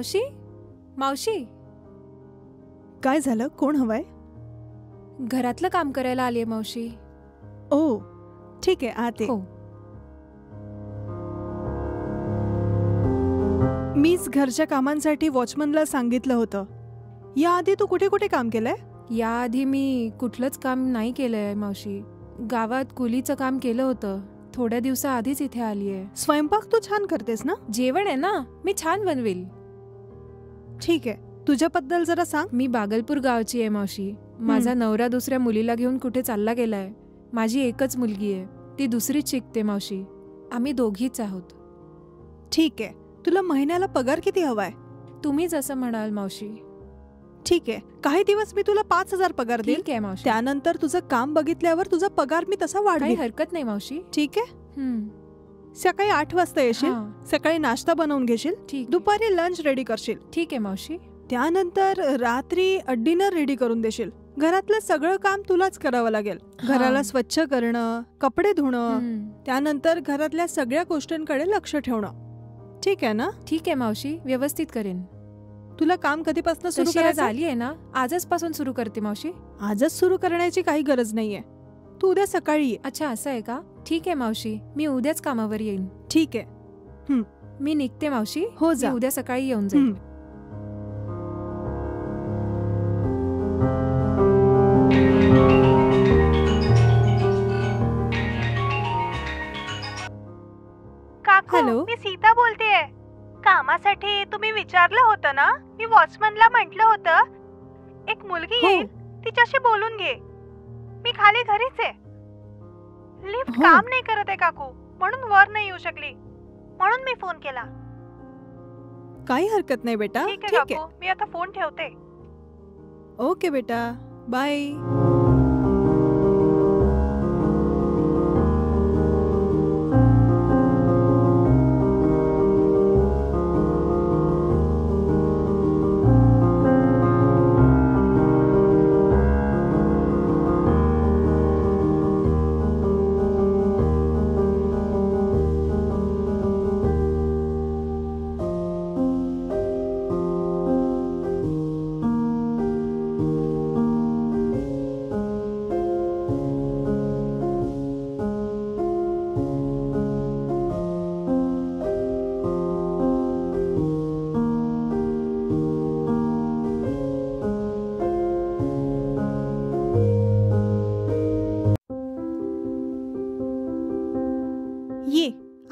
मावशी मावशी काय झालं? कोण हवंय? घरातलं काम करायला आलीये मावशी. ओ ठीक आहे, आते. हो. मीच घरच्या कामांसाठी वॉचमनला सांगितलं होतं. याआधी तू कुठे कुठे काम केलंय? याआधी मी कुठलंच काम नाही केलंय मावशी. गावात कुलीचं काम केलं होतं. थोड्या दिवसाआधीच इथे आलीये. स्वयंपाक तू छान करतेस ना? जेवण आहे ना, मी छान बनवेल. ठीक आहे, तुझ्याबद्दल जरा सांग. मी बागलपूर गावची आहे मावशी. माझा नवरा दुसऱ्या मुलीला घेऊन कुठे चालला गेलाय. माझी एकच मुलगी आहे, ती दुसरीच शिकते मावशी. आम्ही दोघीच आहोत. ठीक आहे, तुला महिन्याला पगार किती हवाय? तुम्ही जसं म्हणाल मावशी. ठीक आहे, काही दिवस मी तुला 5,000 पगार देईन. ठीक आहे मावशी. त्यानंतर तुझं काम बघितल्यावर तुझा पगार मी तसा काही वाढवेन. हरकत नाही मावशी. ठीक आहे. सकाळी 8 वाजता येशील. सकाळी नाश्ता बनवून घेशील. ठीक. दुपारी लंच रेडी करशील. ठीक आहे मावशी. त्यानंतर रात्री डिनर रेडी करून देशील. घरातलं सगळं काम तुलाच करावं लागेल. घराला स्वच्छ करणं, कपडे धुणं, त्यानंतर घरातल्या सगळ्या गोष्टींकडे लक्ष ठेवणं. ठीक आहे ना? ठीक आहे मावशी, व्यवस्थित करेन. तुला काम कधीपासून सुरू तशी आज करायचं? आली आहे ना, आजच पासून सुरू करते मावशी. आजच सुरू करण्याची काही गरज नाहीये. तू उद्या सकाळी ये. अच्छा, असं आहे का? ठीक आहे मावशी, मी उद्याच कामावर येईन. ठीक आहे. मी निघते मावशी. हो, जा. मी उद्या सकाळी येऊन जाईन. हॅलो, मी सीता बोलतेय. कामासाठी तुम्ही विचारलं होतं ना? मी वॉचमनला म्हटलं होतं एक मुलगी येईल, तिच्याशी बोलून घे. मी खाली घरीच आहे. लिफ्ट काम नाही करत आहे काकू, म्हणून वर नाही येऊ शकली. म्हणून मी फोन केला. काही हरकत नाही बेटा. ठीक आहे काकू, मी आता फोन ठेवते. ओके बेटा, बाय.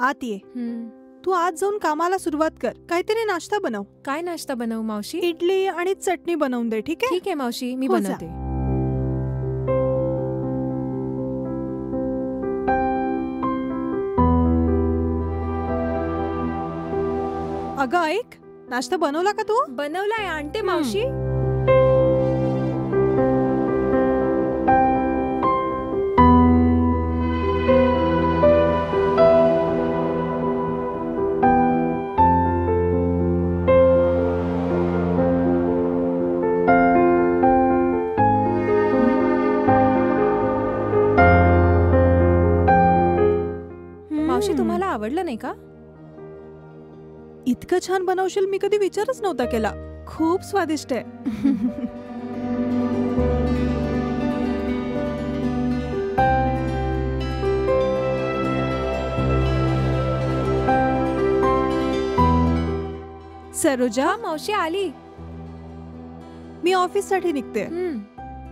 आत ये. तू आज जाऊन कामाला सुरुवात कर. काहीतरी नाश्ता बनव. काय नाश्ता बनवू मावशी? इडली आणि चटणी बनवून दे. ठीक आहे? ठीक आहे मावशी, मी हो, जा. बनवते. अगं ऐक, नाश्ता बनवला का तू? बनवलाय, आणते मावशी. मावशी, तुम्हाला आवडलं नाही का? इतकं छान बनवशील मी कधी विचारच नव्हता केला. खूप स्वादिष्ट आहे. सरोजा, मावशी आली. मी ऑफिस साठी निघते.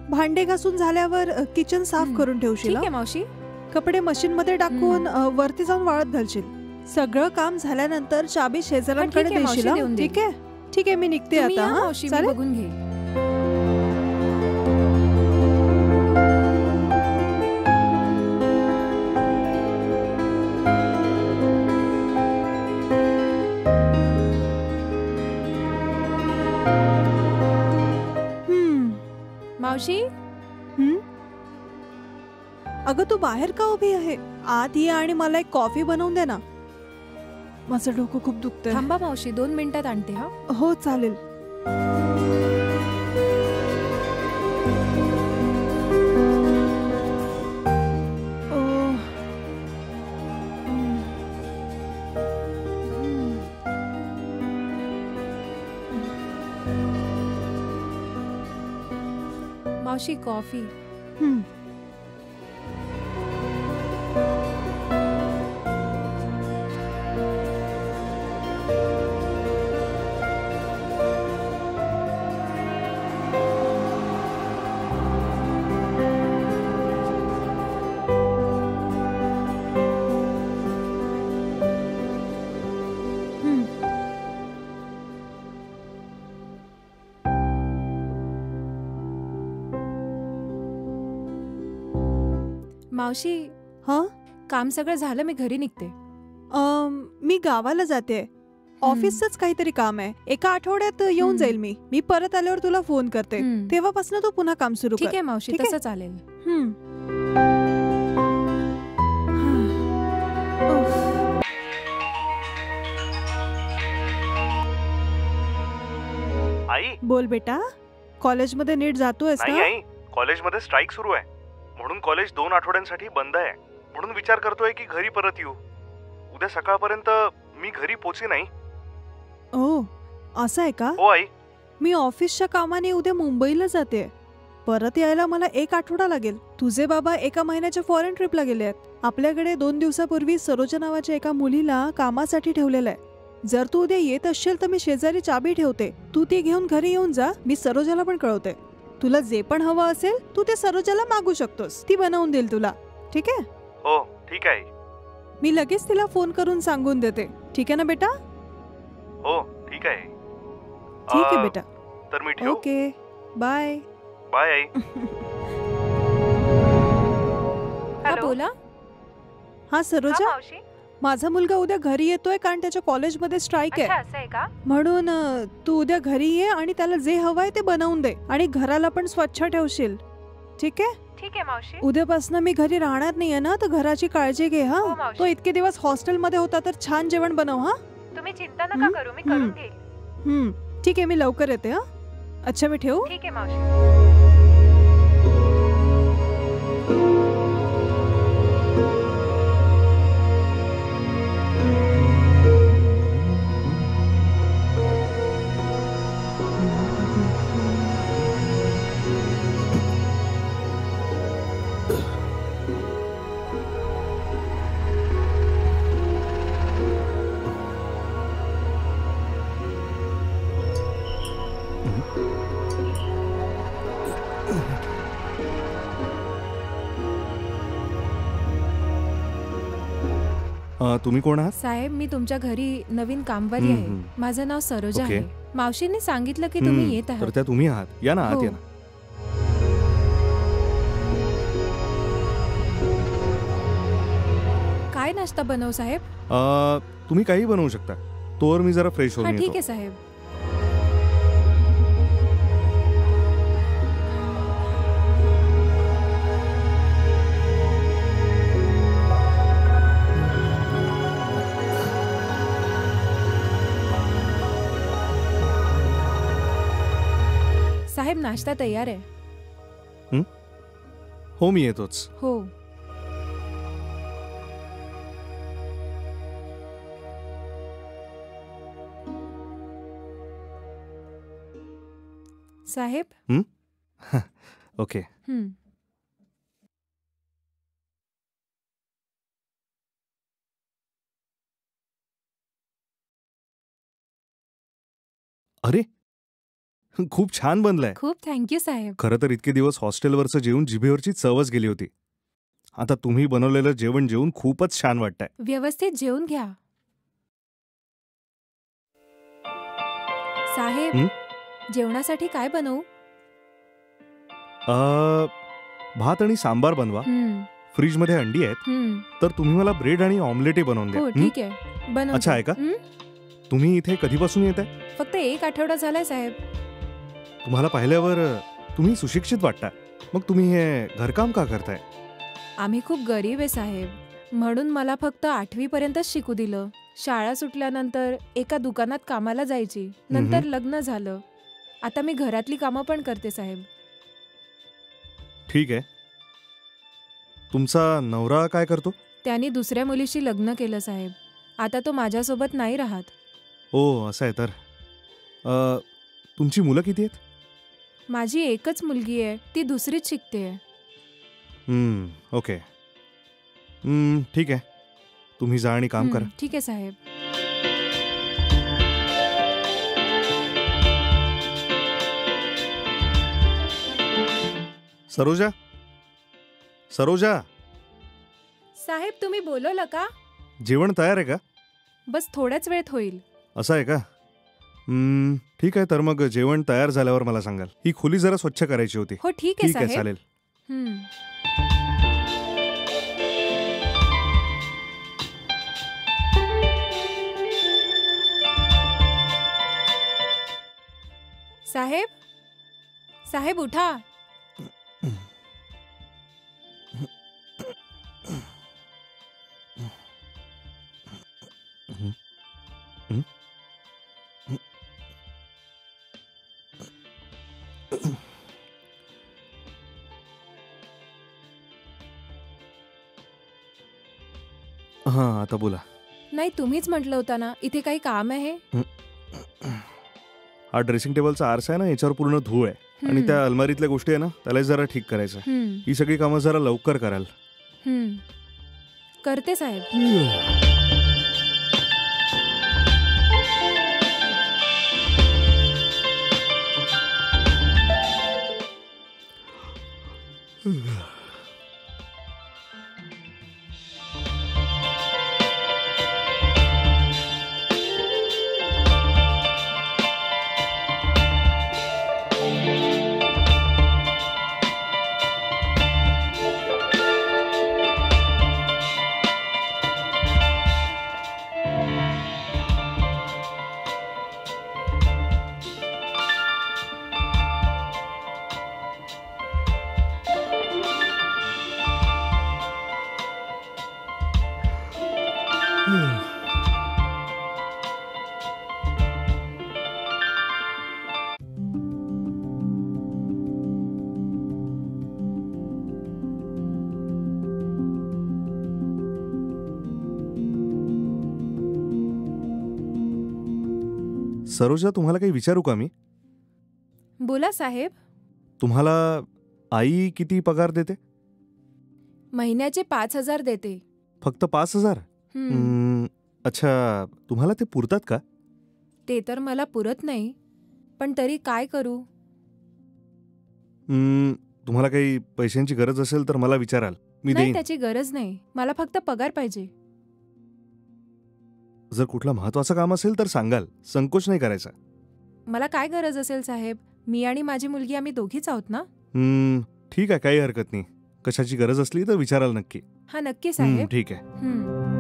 भांडे घासून झाल्यावर किचन साफ करून ठेवशील. ठीक आहे मावशी. कपडे मशीन मध्ये टाकून वरती जाऊन वाळत घालशील. सगळं काम झाल्यानंतर चाबी शेजाऱ्यांकडे देशील. ठीक आहे? ठीक आहे, मी निघते आता. मावशी, मी बघून घे. मावशी, अगं तू बाहेर का उभी आहे? आत ये आणि मला एक कॉफी बनवून दे ना. माझं डोकं खूप दुखतंय. थांबा मावशी, 2 मिनिटात आणते. हा, हो चालेल. मावशी कॉफी. हं. मावशी हं? काम सगळं झालं, मी घरी निघते. मी गावाला जाते. ऑफिसचंच काहीतरी काम आहे. एका आठवड्यात येऊन जाईल मी. मी परत आल्यावर तुला फोन करते. तेव्हापासून तू पुन्हा काम सुरू कर. ठीक आहे मावशी, ठीक आहे? तसं चालेल. हं. उफ. आई बोल बेटा, कॉलेजमध्ये नीट जातोयस नाही ना? आई, कॉलेजमध्ये स्ट्राईक सुरू आहे म्हणून कॉलेज 2 आठवड्यांसाठी बंद आहे. म्हणून विचार करतोय की घरी परत येऊ. उद्या सकाळपर्यंत मी घरी पोहोचे नाही. ओ, असं आहे का? हो आई. मी ऑफिसच्या कामाने उद्या मुंबईला जाते. परत यायला मला 1 आठवडा लागेल. तुझे बाबा एका महिन्याच्या फॉरेन ट्रिपला गेले आहेत. आपल्याकडे 2 दिवसापूर्वी सरोजा नावाच्या एका मुलीला कामासाठी ठेवलेलं आहे. जर तू उद्या येत असशील तर मी शेजारी चाबी ठेवते. तू ती घेऊन घरी येऊन जा. मी सरोजाला पण कळवते. तुला जे पण हवं असेल तू ते सरोजाला मागू शकतोस. ती बनवून देईल तुला. ठीक आहे? हो ठीक आहे. मी लगेच तिला फोन करून सांगून देते. ठीक आहे ना बेटा? हो ठीक आहे. ठीक आहे बेटा. तर मी ठेवू. Okay, bye. बाय आई. हा बोला. हा सरोजा, मावशी माझा मुलगा उद्या घरी येतोय कारण त्याच्या कॉलेजमध्ये स्ट्राईक अच्छा आहे. असं आहे का? म्हणून तू उद्या घरी ये आणि त्याला जे हवंय ते बनवून दे आणि घराला पण स्वच्छ ठेवशील. ठीक आहे? ठीक आहे मावशी. उद्यापासून मी घरी राहणार नाहीये ना, तर घराची काळजी घे. हा, हो, मावशी. तो इतके दिवस हॉस्टेलमध्ये होता तर छान जेवण बनव. हा, तुम्ही चिंता नका करू, मी करून घेईल. ठीक आहे, मी लवकर येते. हा, अच्छा, मी ठेवू. ठीक आहे मावशी. तुम्ही कोण आहात? साहेब, मी तुमच्या घरी नवीन कामवाली आहे. माझं नाव सरोजा ओके. आहे. मावशींनी सांगितलं की तुम्ही येत तर आहात. त्या तुम्ही आहात. या ना, आत हो. या ना. काय नाश्ता बनवू साहेब? तुम्ही काही बनवू शकता. तोवर मी जरा फ्रेश हा होऊन ठीक येतो. आहे साहेब. साहेब, नाश्ता तयार आहे. हो, मी येतोच. हो. साहेब. ओके. अरे, खूप छान बनलंय. खूप थँक्यू साहेब. खरं तर इतके दिवस हॉस्टेलवरचं जेवण जिभेवरची चवच गेली होती. आता तुम्ही बनवलेलं जेवण जेवून खूपच छान वाटतंय. व्यवस्थित जेवून घ्या. साहेब, जेवणासाठी काय बनवू? भात आणि सांबार बनवा. फ्रीजमध्ये अंडी आहेत, तर तुम्ही मला ब्रेड आणि ऑमलेटही बनवून द्या. हो ठीक आहे, बनवते. अच्छा आहे का? तुम्ही इथे कधीपासून येत आहे? फक्त 1 आठवडा झालाय साहेब. तुम्हाला पाहिल्यावर तुम्ही सुशिक्षित वाटता. मग तुम्ही हे घरकाम का करताय? आम्ही खूप गरीब आहे साहेब, म्हणून मला फक्त 8वी पर्यंतच शिकू दिलं. शाळा सुटल्यानंतर एका दुकानात कामाला जायची. नंतर लग्न झालं. आता मी घरातली कामं पण करते साहेब. ठीक आहे. तुमचा नवरा काय करतो? त्यांनी दुसऱ्या मुलीशी लग्न केलं साहेब. आता तो माझ्यासोबत नाही राहत. ओ, असं आहे तर. तुमची मुलं किती आहेत? माझी एकच मुलगी आहे, ती दुसरीत शिकते. ओके. ठीक आहे, तुम्ही जा आणि काम करा. ठीक आहे साहेब. सरोजा, सरोजा. साहेब तुम्ही बोलवलं का? जेवण तयार आहे का? बस थोड्याच वेळात होईल. असं आहे का? ठीक आहे, तर मग जेवण तयार झाल्यावर मला सांगाल. ही खोली जरा स्वच्छ करायची होती. हो ठीक आहे साहेब. चालेल. साहेब, साहेब उठा. हां, आता बोला. नाही, तुम्हीच म्हटलं होता ना इथे काही काम आहे. हा ड्रेसिंग टेबलचा आरसा आहे ना, याच्यावर पूर्ण धूळ आहे आणि त्या अलमारीतल्या गोष्टी आहे ना, त्याला जरा ठीक करायचं. ही सगळी कामं जरा लवकर कराल. करते साहेब. सरोजा, तुम्हाला काही विचारू का मी? बोला साहेब. तुम्हाला आई किती पगार देते? महिन्याचे 5,000 देते. फक्त 5,000? अच्छा, तुम्हाला ते पुरतात का? ते तर मला पुरत नाही, पण तरी काय करू. तुम्हाला काही पैशांची गरज असेल तर मला विचाराल, मी नाही, देईन. त्याची गरज नाही. मला फक्त पगार पाहिजे. जर कुठलं महत्वाचं काम असेल तर सांगाल, संकोच नाही करायचा. मला काय गरज असेल साहेब, मी आणि माझी मुलगी आम्ही दोघीच आहोत ना. ठीक आहे, काही हरकत नाही. कशाची गरज असली तर विचाराल नक्की. हा नक्की साहेब. ठीक आहे.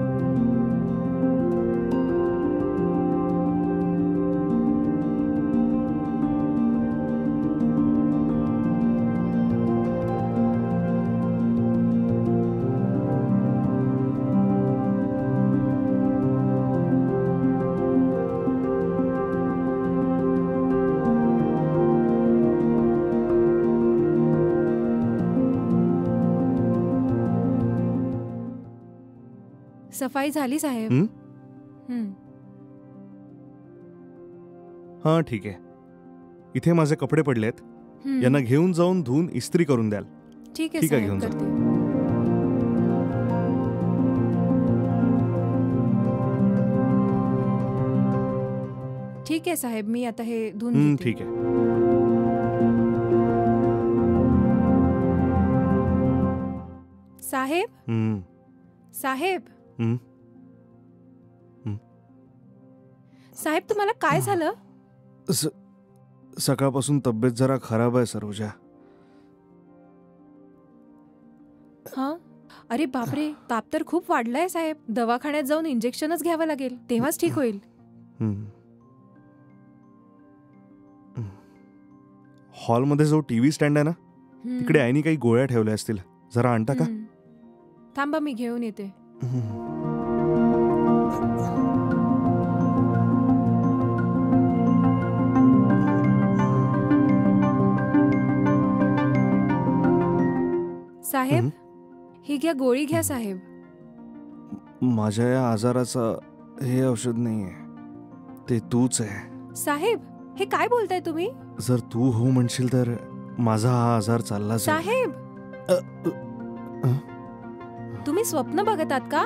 सफाई झाली साहेब. हां, ठीक आहे. इथे माझे कपडे पडलेत, यांना घेऊन जाऊन धुवून इस्त्री करून द्याल. ठीक आहे साहेब, घेऊन जा. करते. ठीक आहे साहेब, मी आता हे धुवून घेते. ठीक आहे. साहेब, साहेब, साहेब तुम्हाला काय झालं? सकाळपासून तब्येत जरा खराब आहे सरोजा. हा, अरे बापरे, ताप तर खूप वाढलाय साहेब. दवाखान्यात जाऊन इंजेक्शनच घ्यावं लागेल, तेव्हाच ठीक होईल. हॉलमध्ये जो टीव्ही स्टँड आहे ना, तिकडे आईनी काही गोळ्या ठेवल्या असतील, जरा आणता का? थांबा, मी घेऊन येते. साहेब, ही घ्या, गोळी घ्या साहेब. माझ्या या आजाराचं हे औषध नाहीये, ते तूच आहे. साहेब, हे काय बोलताय तुम्ही? जर तू हो म्हणशील तर माझा हा आजार चालला जाईल. साहेब, तुम्ही स्वप्न बघत आहात का?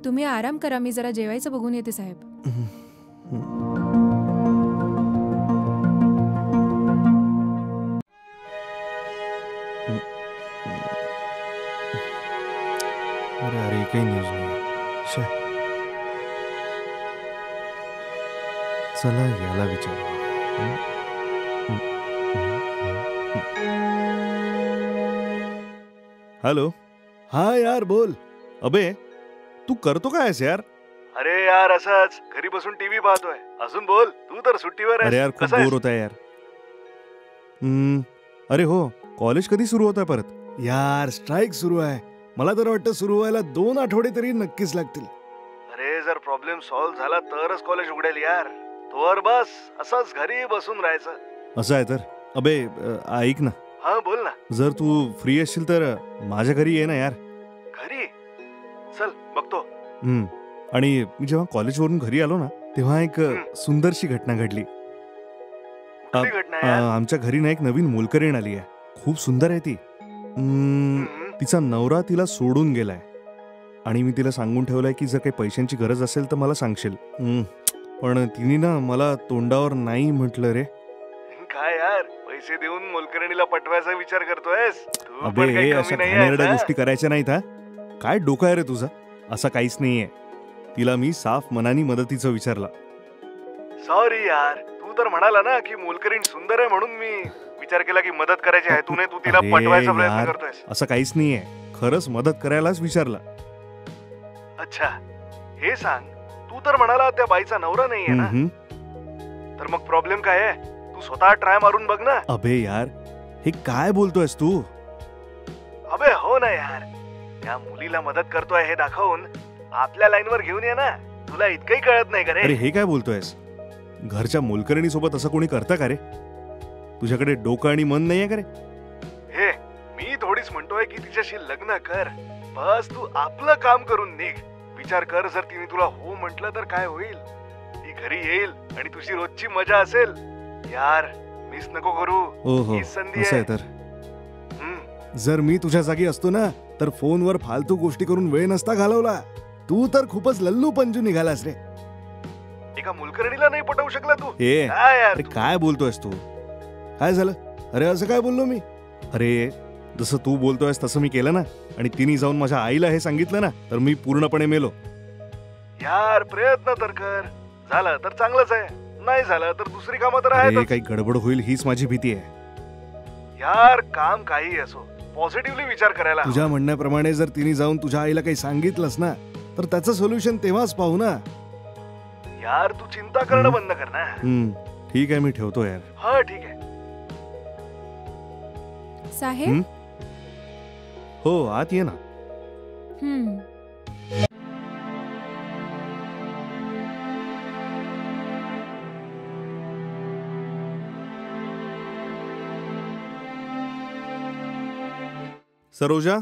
तुम्ही आराम करा, मी जरा जेवायचं बघून येते साहेब. अरे अरे काही न्यूज नाही. चला याला विचार. हॅलो. हा यार बोल. अबे तू करतो काय आहेस यार? अरे यार असंच घरी बसून टीव्ही पाहतोय. अजून बोल, तू तर सुट्टीवर आहेस. अरे यार खूप बोर होत आहे यार. अरे हो, कॉलेज कधी सुरू होत आहे परत? यार स्ट्राईक सुरू आहे. मला तर वाटतं सुरू व्हायला 2 आठवडे तरी नक्कीच लागतील. अरे जर प्रॉब्लेम सॉल्व्ह झाला तरच कॉलेज उघडेल यार. तोवर बस असंच घरी बसून राहायचं. असं आहे तर. अबे ऐक ना. हा बोल ना. जर तू फ्री असशील तर माझ्या घरी ये ना यार. घरी चल बघतो. आणि मी जेव्हा कॉलेजवरून घरी आलो ना तेव्हा एक सुंदरशी घटना घडली. आमच्या घरी ना एक नवीन मोलकरीण आली आहे. खूप सुंदर आहे ती. तिचा नवरा तिला सोडून गेलाय आणि मी तिला सांगून ठेवलंय की जर काही पैशांची गरज असेल तर मला सांगशील. पण तिने ना मला तोंडावर नाही म्हटलं रे. काय यार, पैसे देऊन मोलकरणीला पटवायचा विचार करतोयस? अबे अशा घाणेरड्या गोष्टी करायच्या नाहीत. हा काय डोकं आहे रे तुझं? असं काहीच नाहीये. तिला मी साफ मनानी मदतीचं विचारलं. सॉरी यार, तू तर म्हणाला ना की मोलकरीण सुंदर आहे म्हणून मी विचार केला की मदत करायची आहे. तू तिला पटवायचा प्रयत्न करतोयस. असं काहीच नाहीये. खरंच मदत करायलाच विचारलं. अच्छा हे सांग, तू तर म्हणाला त्या बाईचा नवरा नाहीये ना? तर मग प्रॉब्लेम काय आहे? तू स्वतः ट्राय मारून बघ ना. अबे यार हे काय बोलतोयस तू? अबे हो ना यार, त्या मुलीला मदत करतोय हे दाखवून आपल्या लाईनवर घेऊन ये ना. तुला इतकंही कळत नाही का रे? अरे हे काय बोलतोयस? घरच्या मोलकरणी सोबत असं कोणी करतं का रे? तुझ्याकडे डोकं आणि मन नाहीये का रे? हे मी थोडीच म्हणतोय की तिच्याशी लग्न कर. बस तू आपलं काम करून निघ. विचार कर, जर तिने तुला हो म्हटलं तर काय होईल? ती घरी येईल आणि तुझी रोजची मजा असेल. यार मिस नको करू. ही संधी आहे. तर जर मी तुझ्या जागी असतो ना तर फोनवर फालतू गोष्टी करून वेळ नसता घालवला. तू तर खूपच लल्लू पंजू निघालास रे. एका मोलकरणीला नाही पटवू शकला तू? अरे काय बोलतोयस तू? काय झालं? अरे असं काय बोललो मी? अरे जसं तू बोलतोयस तसं मी केलं ना, आणि तिने जाऊन माझ्या आईला हे सांगितलं ना तर मी पूर्णपणे मेलो. यार प्रयत्न तर कर. झालं तर चांगलंच आहे, नाही झालं तर दुसरी कामं तर आहेत. काही गडबड होईल हीच माझी भीती आहे. यार काम काही असो, पॉझिटिव्हली विचार करायला. तुझ्या म्हणण्याप्रमाणे जर तिने जाऊन तुझ्या आईला काही सांगितलंस ना तर त्याचं सोल्युशन तेव्हाच पाहू ना. यार तू चिंता करणं बंद कर ना. ठीक आहे मी ठेवतो यार. हा ठीक आहे. साहेब हो आत ये ना. सरोजा,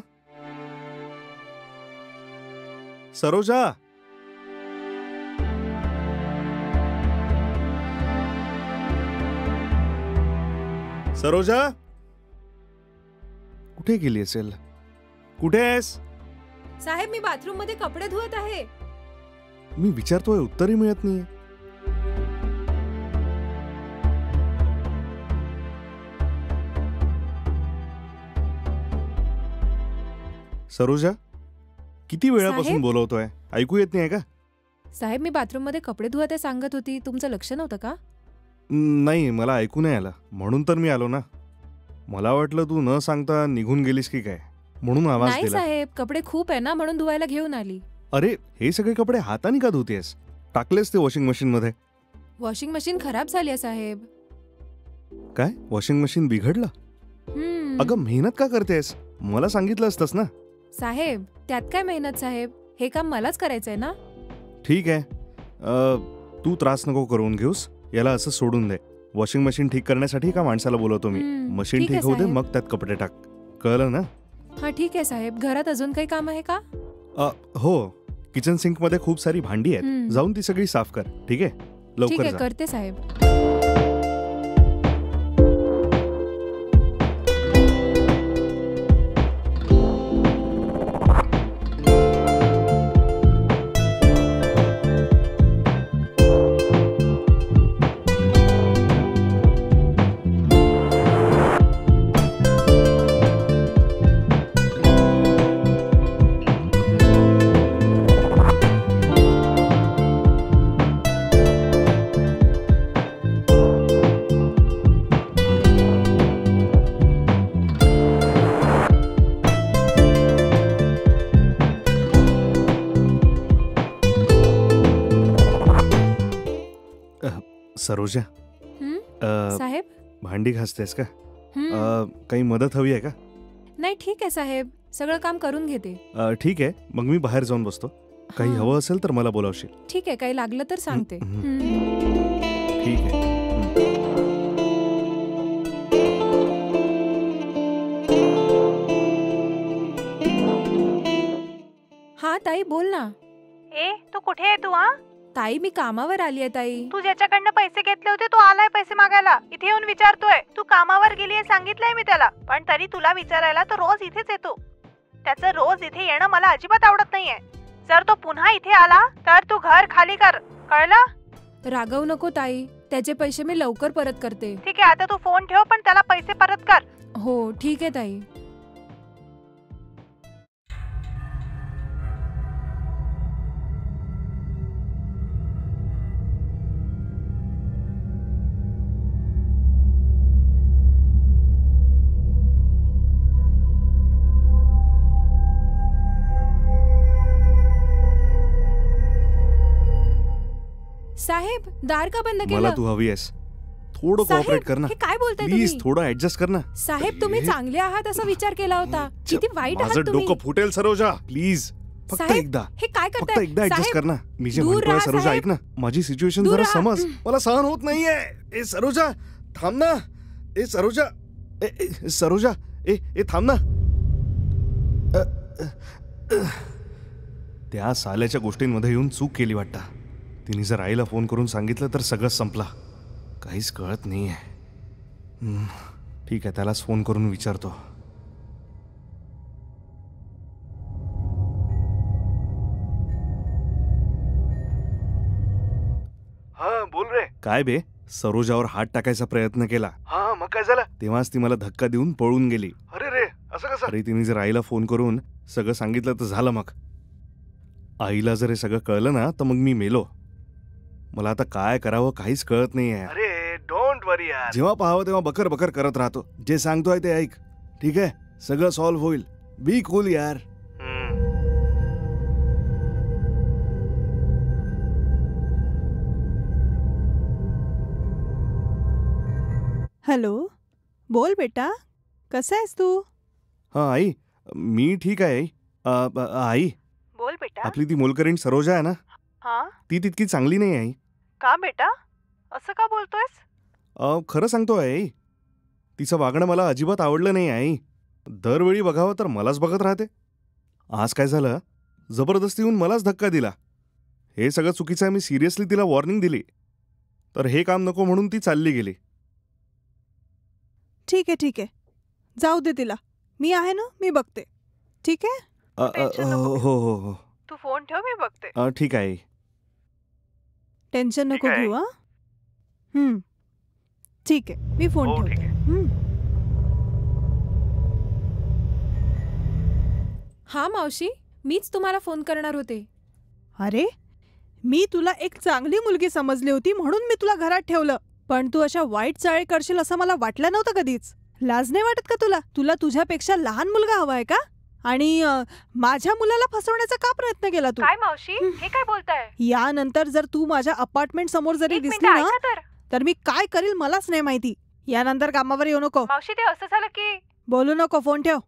सरोजा. सरोजा कुठे गेली असेल? कुठे आहेस? साहेब मी बाथरूम मध्ये कपडे धुवत आहे. मी विचारतोय उत्तरही मिळत नाहीये. सरोजा किती वेळापासून साहेब? बोलवतोय, ऐकू येत नाही का? साहेब मी बाथरूम मध्ये कपडे धुवत आहे सांगत होती, तुमचं लक्ष नव्हतं का? नाही मला ऐकू नाही आलं म्हणून तर मी आलो ना. मला वाटलं तू न सांगता निघून गेलीस की काय, म्हणून आवाज नाही दिला. साहेब कपडे खूप आहे ना म्हणून धुवायला घेऊन आली. अरे हे सगळे कपडे हाताने का धुतेस? टाकलेस ते वॉशिंग मशीन मध्ये? वॉशिंग मशीन खराब झाली आहे साहेब. काय वॉशिंग मशीन बिघडलं? अगं मेहनत का करतेस? मला सांगितलं असतंस ना. साहेब त्यात काय मेहनत साहेब, हे काम मलाच करायचंय ना. ठीक आहे तू त्रास नको करून घेऊस, याला असं सोडून दे. वॉशिंग मशीन ठीक करण्यासाठी का माणसाला बोलवतो मी. मशीन ठीक आहे, ठीक होऊ दे, साहेब. मग त्यात कपडे टाक. कळलं ना? हा ठीक आहे साहेब. घरात अजून काही काम आहे का? हो, किचन सिंक मध्ये खूप सारी भांडी आहेत. हम्म. जाऊन ती सगळी साफ कर. ठीक आहे, ठीक लवकर आहे, जा. करते साहेब. सरोजा, हं? अ, साहेब? भांडी घासतेस का? हं. काही मदत हवी आहे का? नाही ठीक आहे साहेब, सगळं काम करून घेते. ठीक आहे, मग मी बाहेर जाऊन बसतो. काही हां. हवं असेल तर मला बोलावशील. ठीक आहे, काही लागलं तर सांगते. हं. हं. ठीक आहे. हा ताई, बोल ना. ए तू कुठे आहे तू? हा, ताई, मी कामावर आली आहे ताई. तू ज्याच्याकडनं पैसे घेतले होते तो आलाय पैसे मागायला. इथे येऊन विचारतोय तू कामावर गेलीये. सांगितलंय मी त्याला, पण तरी तुला विचारायला तो रोज इथेच येतो. त्याचं रोज इथे येणं मला अजिबात आवडत नाहीये. जर तो पुन्हा इथे आला तर तू घर खाली कर, कळलं? रागवू नको ताई, त्याचे पैसे मी लवकर परत करते. ठीक आहे, आता तू फोन ठेव पण त्याला पैसे परत कर. हो ठीक आहे ताई. साहेब, दार का बंद मला केलं? तू हवी आहेस, थोडं साहेब, कोऑपरेट कर ना हे काय बोलताय प्लीज. तुम्ही? थोडं ऍडजस्ट कर ना. साहेब, तुम्ही अरे. चांगले आहात असा विचार केला होता. किती वाईट माझं आहात तुम्ही. डोकं फुटेल सरोजा, प्लीज. फक्त साहेब, एकदा हे काय फक्त करताय? एकदा ऍडजस्ट कर साहेब, ना. मी जे दूर म्हणतोय राहा, सरोजा, साहेब. ऐक ना. माझी सिच्युएशन दूर जरा राहा. समज. मला सहन होत नाहीये. ए सरोजा, थांब ना. ए सरोजा, सरोजा, ए थांब ना. त्या साल्याच्या गोष्टींमध्ये येऊन चूक केली वाटतं. तिने जर आईला फोन करून सांगितलं तर सगळं संपला. काहीच कळत नाहीये. ठीक आहे, त्यालाच फोन करून विचारतो. हा बोल रे. काय बे, सरोजावर हात टाकायचा प्रयत्न केला, हा मग काय झालं? तेव्हाच ती मला धक्का देऊन पळून गेली. अरे रे, असं कसं? अरे तिने जर आईला फोन करून सगळं सांगितलं तर झालं. मग आईला जर हे सगळं कळलं ना तर मग मी मेलो. मला आता काय करावं काहीच कळत नाहीये. अरे डोंट वरी यार. जेव्हा पाहावं तेव्हा बकर बकर करत राहतो. जे सांगतोय ते ऐक, ठीक आहे? सगळं सॉल्व्ह होईल. बी कूल यार. हॅलो, बोल बेटा, कसा आहेस तू? हा आई, मी ठीक आहे आई. आई, बोल बेटा. आपली ती मोलकरीण सरोजा आहे ना, हा, ती तितकी चांगली नाही आई. का बेटा? असं का बोलतोयस? खरं सांगतोय आई, तिचं वागणं मला अजिबात आवडलं नाही आई. दरवेळी बघावं तर मलाच बघत राहते. आज काय झालं, जबरदस्ती येऊन मलाच धक्का दिला. हे सगळं चुकीचं आहे. मी सिरियसली तिला वॉर्निंग दिली, तर हे काम नको म्हणून ती चालली गेली. ठीक आहे, जाऊ दे तिला. मी आहे ना, मी बघते. ठीक आहे? टेन्शन नको हो घेऊ. हो हो. तू फोन ठेव, मी बघते. ठीक आहे आई. टेन्शन नको ठीक आहे. घेऊ. हा, ठीक आहे, मी फोन हो ठीक ठेवते. आहे. हा मावशी, मीच तुम्हाला फोन करणार होते. अरे, मी तुला एक चांगली मुलगी समजली होती म्हणून मी तुला घरात ठेवलं, पण तू अशा वाईट चाळे करशील असं मला वाटलं नव्हतं कधीच. लाज नाही वाटत का तुला? तुला तुझ्यापेक्षा लहान मुलगा हवाय का? आणि माझ्या मुलाला फसवण्याचा का प्रयत्न केला तू? काय मावशी, हे काय बोलताय? यानंतर जर तू माझ्या अपार्टमेंट समोर जरी एक मिनिट दिसली ना, ऐका तर. तर मी काय करील मलाच नाही माहिती. यानंतर कामावर येऊ नको, मावशी, ते असं झालं की बोलू नको, फोन ठेव.